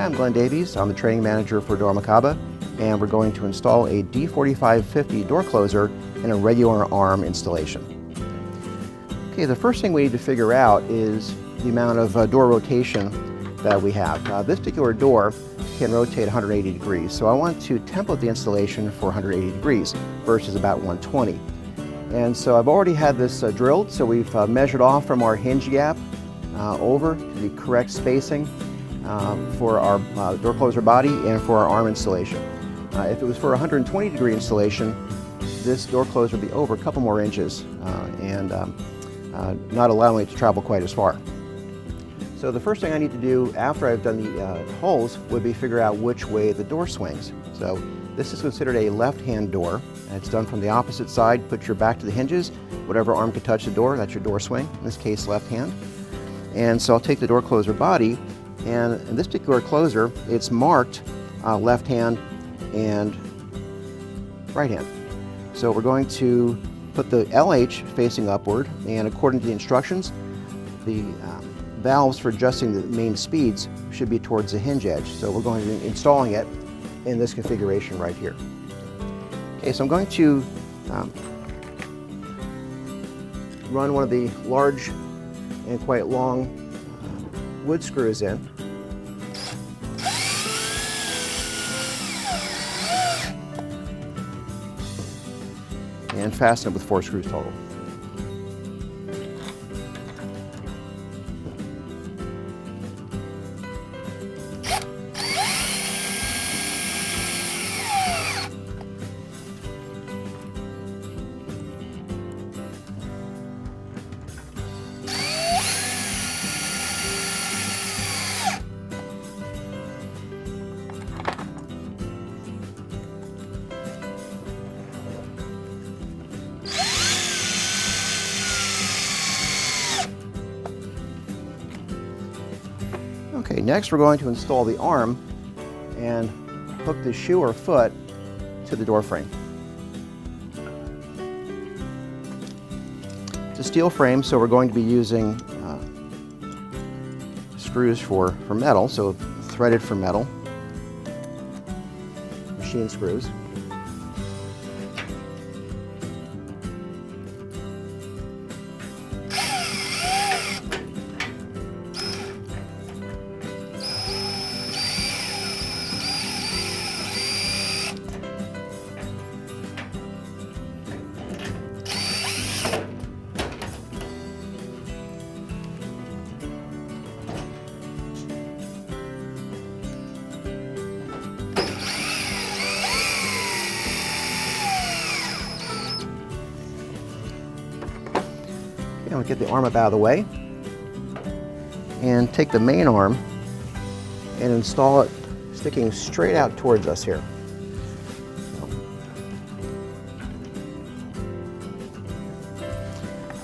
I'm Glenn Davies. I'm the training manager for dormakaba, and we're going to install a D-4550 door closer in a regular arm installation. Okay, the first thing we need to figure out is the amount of door rotation that we have. This particular door can rotate 180 degrees, so I want to template the installation for 180 degrees versus about 120. And so I've already had this drilled, so we've measured off from our hinge gap over to the correct spacing for our door closer body and for our arm installation. If it was for a 120 degree installation, this door closer would be over a couple more inches and not allowing it to travel quite as far. So the first thing I need to do after I've done the holes would be figure out which way the door swings. So this is considered a left-hand door, and it's done from the opposite side. Put your back to the hinges. Whatever arm can touch the door, that's your door swing. In this case, left hand. And so I'll take the door closer body, and in this particular closer, it's marked left hand and right hand. So we're going to put the LH facing upward, and according to the instructions, the valves for adjusting the main speeds should be towards the hinge edge. So we're going to be installing it in this configuration right here. Okay, so I'm going to run one of the large and quite long wood screws in. And fasten it with 4 screws total. Okay, next we're going to install the arm and hook the shoe or foot to the door frame. It's a steel frame, so we're going to be using screws for metal, so threaded for metal, machine screws. We'll get the arm up out of the way and take the main arm and install it sticking straight out towards us here.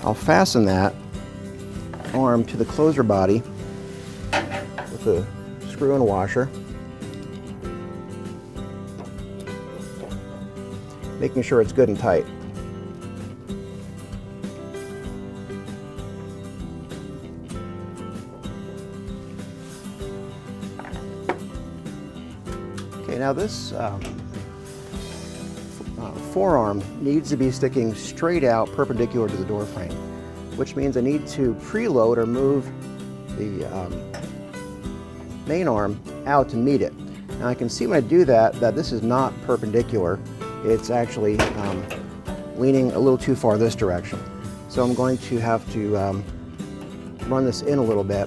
I'll fasten that arm to the closer body with a screw and washer, making sure it's good and tight. Okay, now this forearm needs to be sticking straight out perpendicular to the door frame, which means I need to preload or move the main arm out to meet it. Now I can see when I do that this is not perpendicular. It's actually leaning a little too far this direction. So I'm going to have to run this in a little bit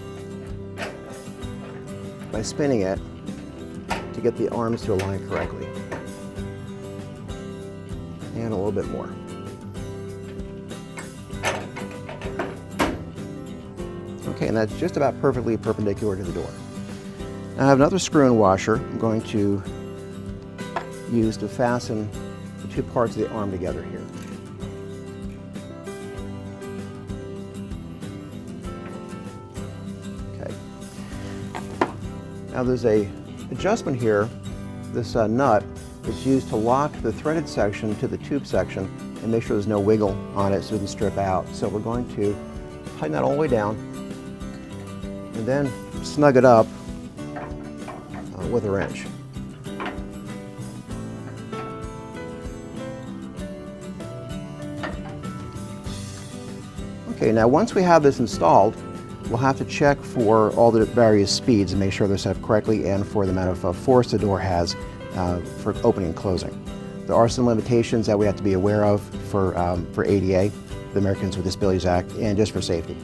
by spinning it to get the arms to align correctly. And a little bit more. Okay, and that's just about perfectly perpendicular to the door. Now I have another screw and washer I'm going to use to fasten the 2 parts of the arm together here. Okay. Now there's a adjustment here. This nut is used to lock the threaded section to the tube section and make sure there's no wiggle on it so it doesn't strip out. So we're going to tighten that all the way down and then snug it up with a wrench. Okay, now once we have this installed, we'll have to check for all the various speeds and make sure they're set up correctly, and for the amount of force the door has for opening and closing. There are some limitations that we have to be aware of for ADA, the Americans with Disabilities Act, and just for safety.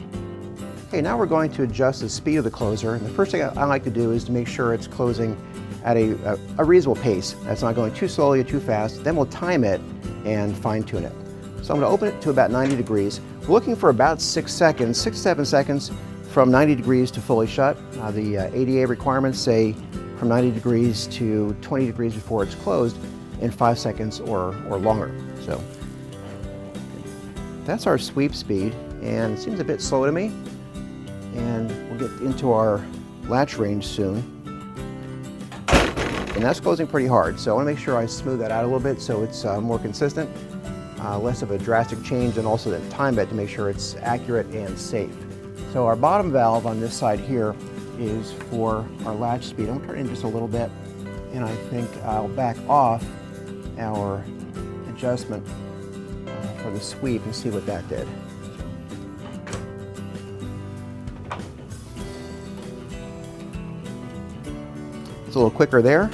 Okay, now we're going to adjust the speed of the closer. And the first thing I like to do is to make sure it's closing at a reasonable pace. That's not going too slowly or too fast. Then we'll time it and fine tune it. So I'm going to open it to about 90 degrees. We're looking for about 6 seconds, 6 to 7 seconds from 90 degrees to fully shut. The ADA requirements say from 90 degrees to 20 degrees before it's closed in 5 seconds or longer. So that's our sweep speed, and it seems a bit slow to me. And we'll get into our latch range soon. And that's closing pretty hard, so I want to make sure I smooth that out a little bit so it's more consistent, less of a drastic change, and also then time it to make sure it's accurate and safe. So our bottom valve on this side here is for our latch speed. I'm going to turn it in just a little bit, and I think I'll back off our adjustment for the sweep and see what that did. It's a little quicker there,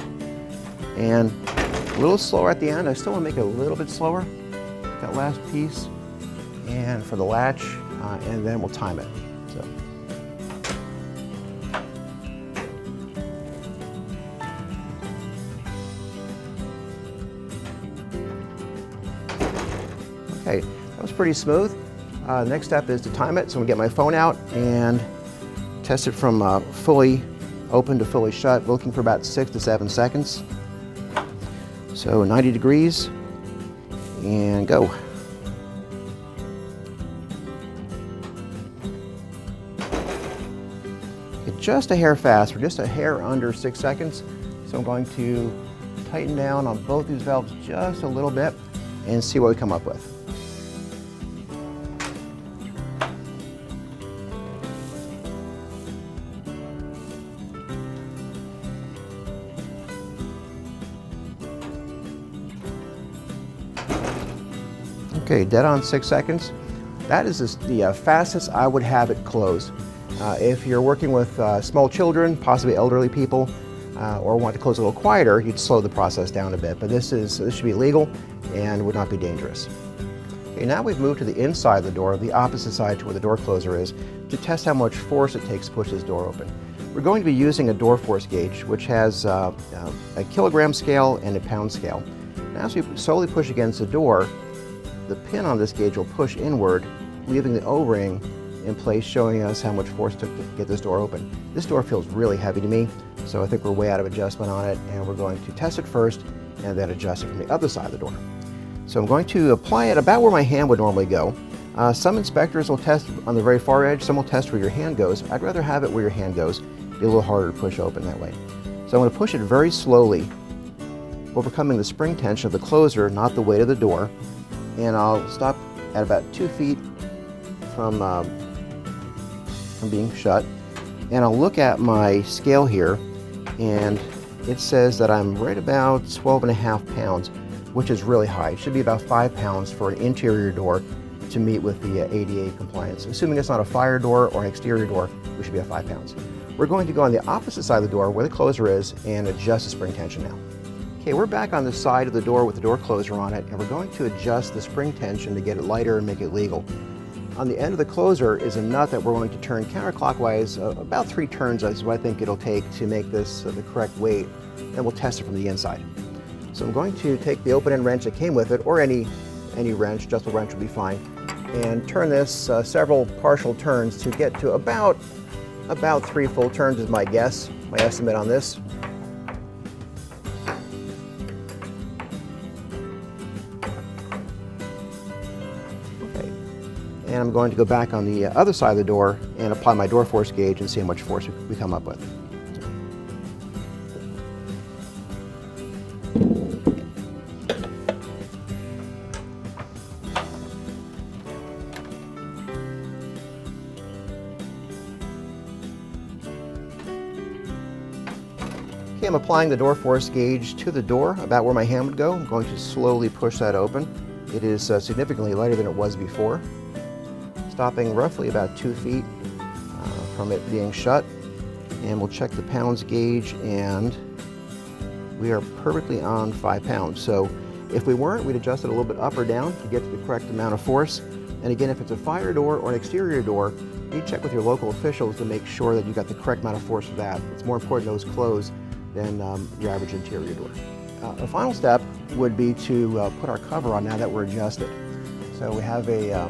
and a little slower at the end. I still want to make it a little bit slower, that last piece, and for the latch, and then we'll time it. So. Okay, that was pretty smooth. The next step is to time it, so I'm going to get my phone out and test it from fully open to fully shut, looking for about 6 to 7 seconds. So 90 degrees, and go. Okay, just a hair fast, or just a hair under 6 seconds. So I'm going to tighten down on both these valves just a little bit and see what we come up with. Okay, dead on 6 seconds. That is the fastest I would have it close. If you're working with small children, possibly elderly people, or want to close a little quieter, you'd slow the process down a bit. But this should be legal and would not be dangerous. Okay, now we've moved to the inside of the door, the opposite side to where the door closer is, to test how much force it takes to push this door open. We're going to be using a door force gauge, which has a kilogram scale and a pound scale. And as we slowly push against the door, the pin on this gauge will push inward, leaving the O-ring in place, showing us how much force it took to get this door open. This door feels really heavy to me, so I think we're way out of adjustment on it, and we're going to test it first and then adjust it from the other side of the door. So I'm going to apply it about where my hand would normally go. Some inspectors will test on the very far edge, some will test where your hand goes. I'd rather have it where your hand goes, be a little harder to push open that way. So I'm going to push it very slowly, overcoming the spring tension of the closer, not the weight of the door. And I'll stop at about 2 feet from being shut. And I'll look at my scale here, and it says that I'm right about 12.5 pounds, which is really high. It should be about 5 pounds for an interior door to meet with the ADA compliance. Assuming it's not a fire door or an exterior door, we should be at 5 pounds. We're going to go on the opposite side of the door where the closer is and adjust the spring tension now. Okay, we're back on the side of the door with the door closer on it, and we're going to adjust the spring tension to get it lighter and make it legal. On the end of the closer is a nut that we're going to turn counterclockwise, about 3 turns is what I think it'll take to make this the correct weight. Then we'll test it from the inside. So I'm going to take the open end wrench that came with it, or any wrench, adjustable wrench will be fine, and turn this several partial turns to get to about 3 full turns is my guess, my estimate on this. And I'm going to go back on the other side of the door and apply my door force gauge and see how much force we come up with. Okay, I'm applying the door force gauge to the door about where my hand would go. I'm going to slowly push that open. It is significantly lighter than it was before. Stopping roughly about 2 feet from it being shut. And we'll check the pounds gauge, and we are perfectly on 5 pounds. So if we weren't, we'd adjust it a little bit up or down to get to the correct amount of force. And again, if it's a fire door or an exterior door, you check with your local officials to make sure that you got the correct amount of force for that. It's more important those close than your average interior door. The final step would be to put our cover on now that we're adjusted. So we have a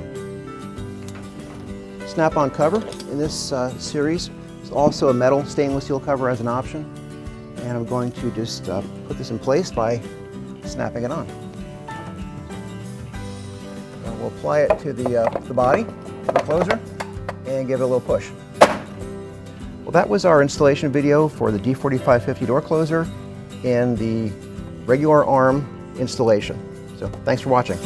snap-on cover in this series. There's also a metal stainless steel cover as an option. And I'm going to just put this in place by snapping it on. We'll apply it to the body, the closer, and give it a little push. Well, that was our installation video for the D-4550 door closer and the regular arm installation. So thanks for watching.